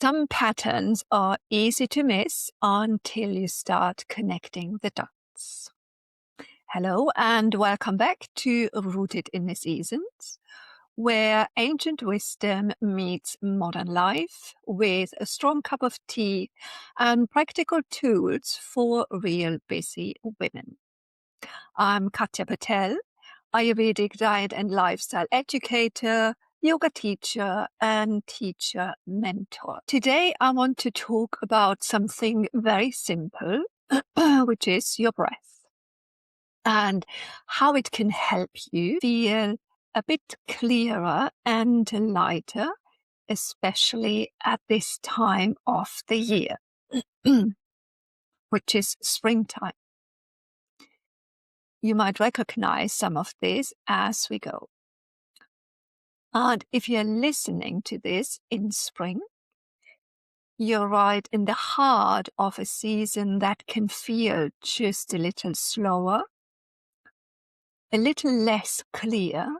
Some patterns are easy to miss until you start connecting the dots. Hello and welcome back to Rooted in the Seasons, where ancient wisdom meets modern life with a strong cup of tea and practical tools for real busy women. I'm Katya Patel, Ayurvedic diet and lifestyle educator, yoga teacher, and teacher mentor. Today, I want to talk about something very simple, which is your breath, and how it can help you feel a bit clearer and lighter, especially at this time of the year, which is springtime. You might recognize some of this as we go. And if you're listening to this in spring, you're right in the heart of a season that can feel just a little slower, a little less clear,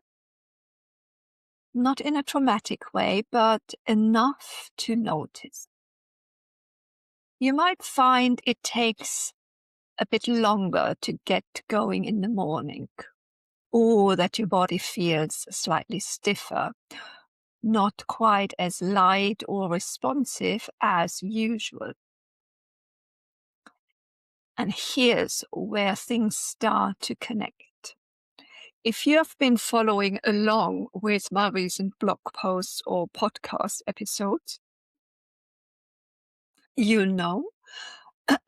not in a traumatic way, but enough to notice. You might find it takes a bit longer to get going in the morning, or that your body feels slightly stiffer, not quite as light or responsive as usual. And here's where things start to connect. If you have been following along with my recent blog posts or podcast episodes, you know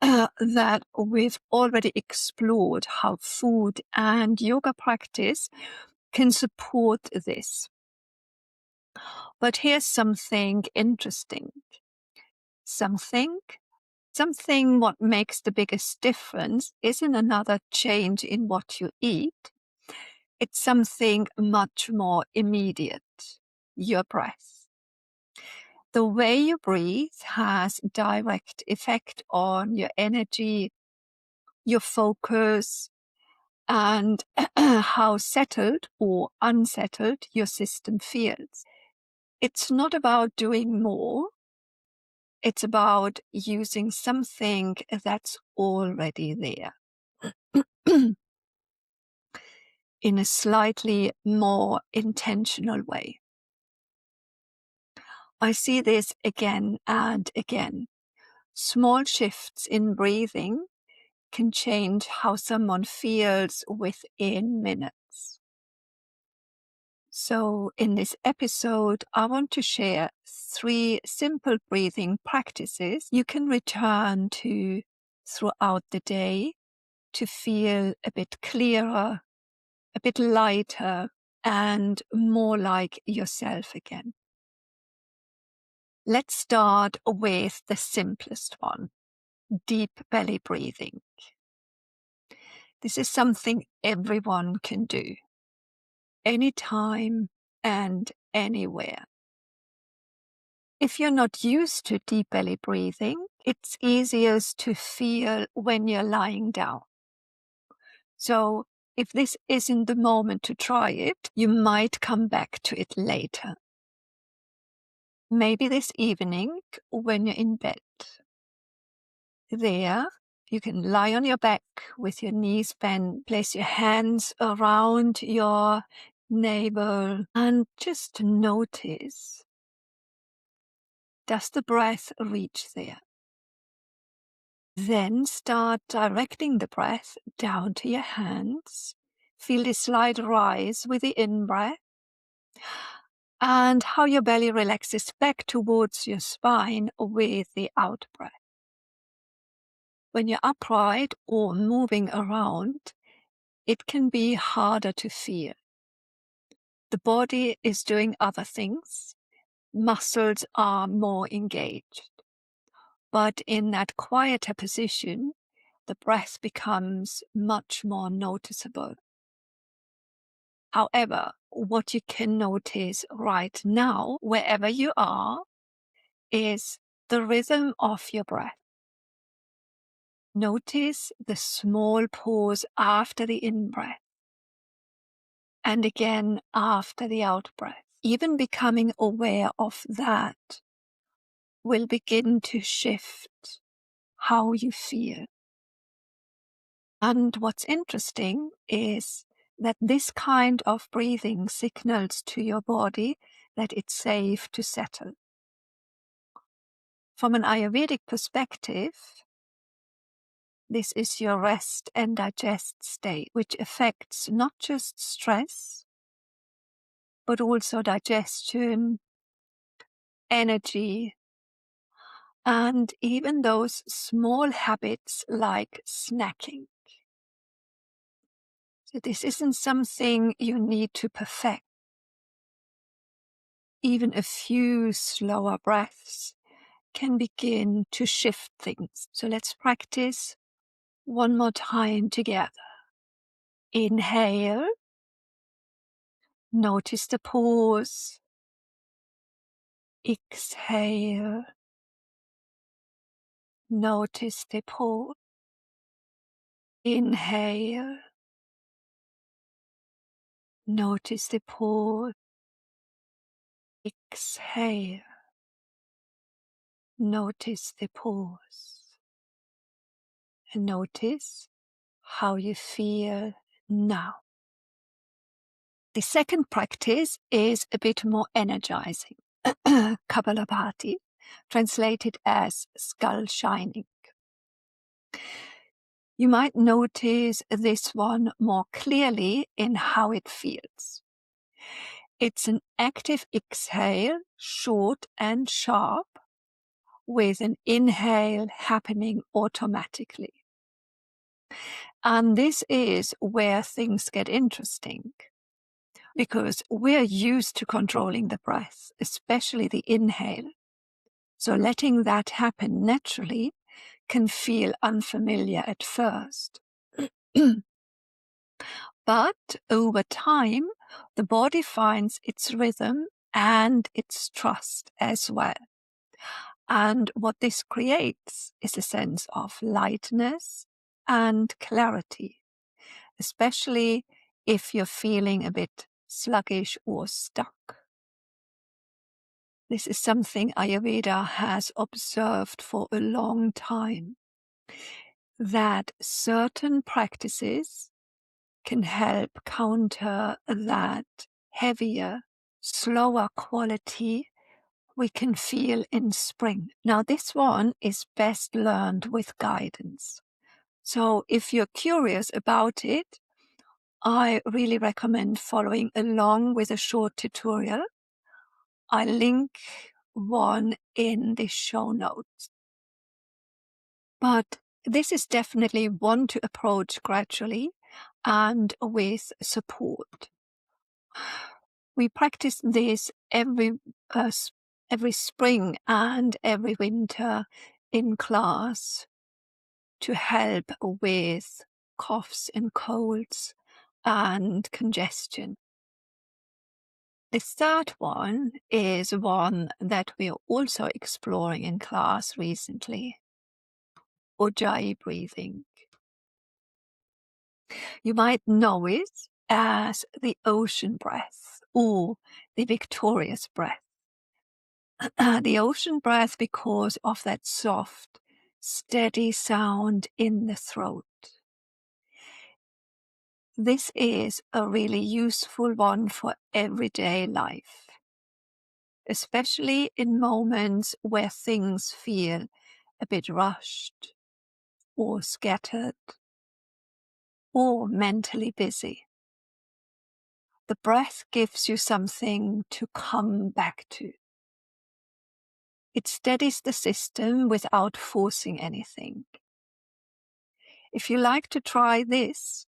that we've already explored how food and yoga practice can support this. But here's something interesting. Something what makes the biggest difference isn't another change in what you eat. It's something much more immediate, your breath. The way you breathe has direct effect on your energy, your focus, and how settled or unsettled your system feels. It's not about doing more. It's about using something that's already there in a slightly more intentional way. I see this again and again. Small shifts in breathing can change how someone feels within minutes. So in this episode, I want to share 3 simple breathing practices you can return to throughout the day to feel a bit clearer, a bit lighter, and more like yourself again. Let's start with the simplest one, deep belly breathing. This is something everyone can do, anytime and anywhere. If you're not used to deep belly breathing, it's easiest to feel when you're lying down. So if this isn't the moment to try it, you might come back to it later. Maybe this evening when you're in bed. There, you can lie on your back with your knees bent, place your hands around your navel and just notice, does the breath reach there? Then start directing the breath down to your hands. Feel the slight rise with the in-breath and how your belly relaxes back towards your spine with the out-breath. When you're upright or moving around, it can be harder to feel. The body is doing other things. Muscles are more engaged. But in that quieter position, the breath becomes much more noticeable. However, what you can notice right now, wherever you are, is the rhythm of your breath. Notice the small pause after the in-breath and again after the out-breath. Even becoming aware of that will begin to shift how you feel. And what's interesting is that this kind of breathing signals to your body that it's safe to settle. From an Ayurvedic perspective, this is your rest and digest state, which affects not just stress, but also digestion, energy, and even those small habits like snacking. So this isn't something you need to perfect. Even a few slower breaths can begin to shift things. So let's practice one more time together. Inhale. Notice the pause. Exhale. Notice the pause. Inhale. Notice the pause. Exhale. Notice the pause. And notice how you feel now. The second practice is a bit more energizing. Kapalabhati, translated as skull shining. You might notice this one more clearly in how it feels. It's an active exhale, short and sharp, with an inhale happening automatically. And this is where things get interesting, because we're used to controlling the breath, especially the inhale. So letting that happen naturally can feel unfamiliar at first. But over time, the body finds its rhythm and its trust as well. And what this creates is a sense of lightness and clarity, especially if you're feeling a bit sluggish or stuck. This is something Ayurveda has observed for a long time, that certain practices can help counter that heavier, slower quality we can feel in spring. Now, this one is best learned with guidance. So if you're curious about it, I really recommend following along with a short tutorial. I link one in the show notes. But this is definitely one to approach gradually and with support. We practice this every spring and every winter in class to help with coughs and colds and congestion. The third one is one that we are also exploring in class recently. Ujjayi breathing. You might know it as the ocean breath or the victorious breath. The ocean breath because of that soft, steady sound in the throat. This is a really useful one for everyday life, especially in moments where things feel a bit rushed or scattered or mentally busy. The breath gives you something to come back to. It steadies the system without forcing anything. If you like to try this,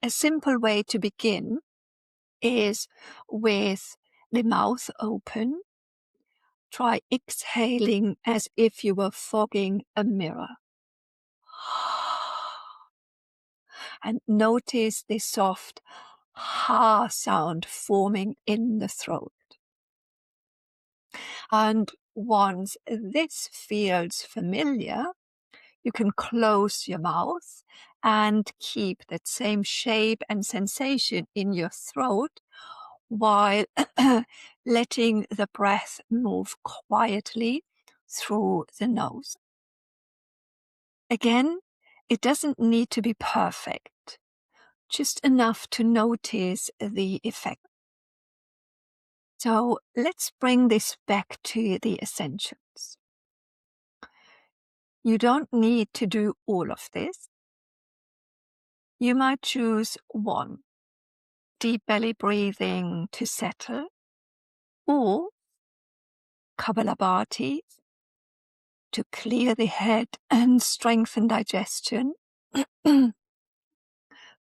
a simple way to begin is with the mouth open. Try exhaling as if you were fogging a mirror. And notice the soft ha sound forming in the throat. And once this feels familiar, you can close your mouth and keep that same shape and sensation in your throat while letting the breath move quietly through the nose. Again, it doesn't need to be perfect, just enough to notice the effect. So let's bring this back to the essentials. You don't need to do all of this. You might choose one, deep belly breathing to settle, or Kapalabhati to clear the head and strengthen digestion,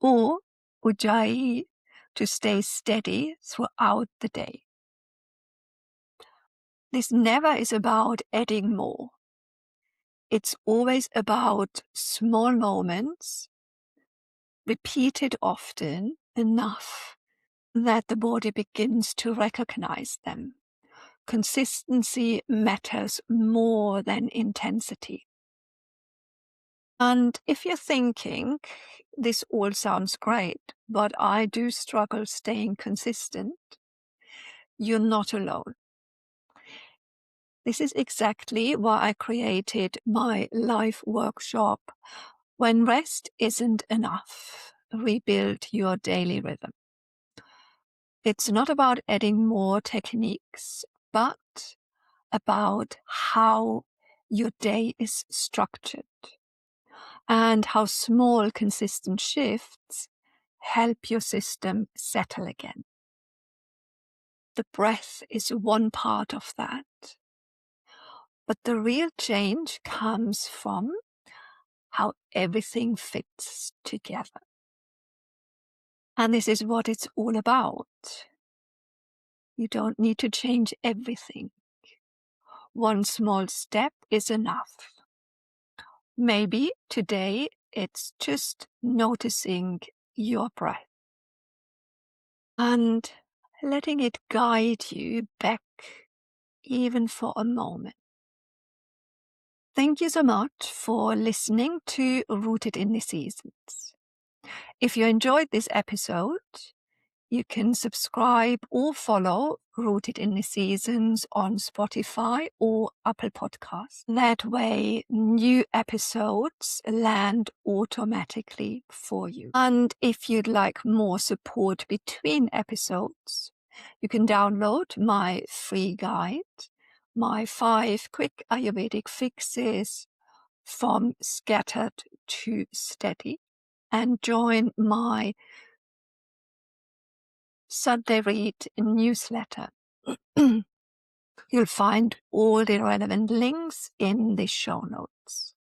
or Ujjayi to stay steady throughout the day. This never is about adding more. It's always about small moments, repeated often enough that the body begins to recognize them. Consistency matters more than intensity. And if you're thinking, this all sounds great, but I do struggle staying consistent, you're not alone. This is exactly why I created my live workshop, When Rest Isn't Enough, Rebuild Your Daily Rhythm. It's not about adding more techniques, but about how your day is structured and how small, consistent shifts help your system settle again. The breath is one part of that. But the real change comes from how everything fits together. And this is what it's all about. You don't need to change everything. One small step is enough. Maybe today it's just noticing your breath and letting it guide you back even for a moment. Thank you so much for listening to Rooted in the Seasons. If you enjoyed this episode, you can subscribe or follow Rooted in the Seasons on Spotify or Apple Podcasts. That way, new episodes land automatically for you. And if you'd like more support between episodes, you can download my free guide, my 5 quick Ayurvedic fixes from scattered to steady, and join my Sunday Read newsletter. You'll find all the relevant links in the show notes.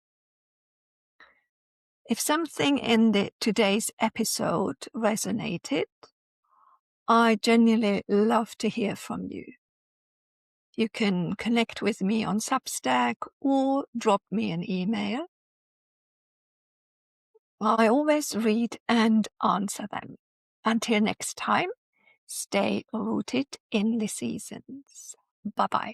If something in today's episode resonated, I genuinely love to hear from you. You can connect with me on Substack or drop me an email. I always read and answer them. Until next time, stay rooted in the seasons. Bye-bye.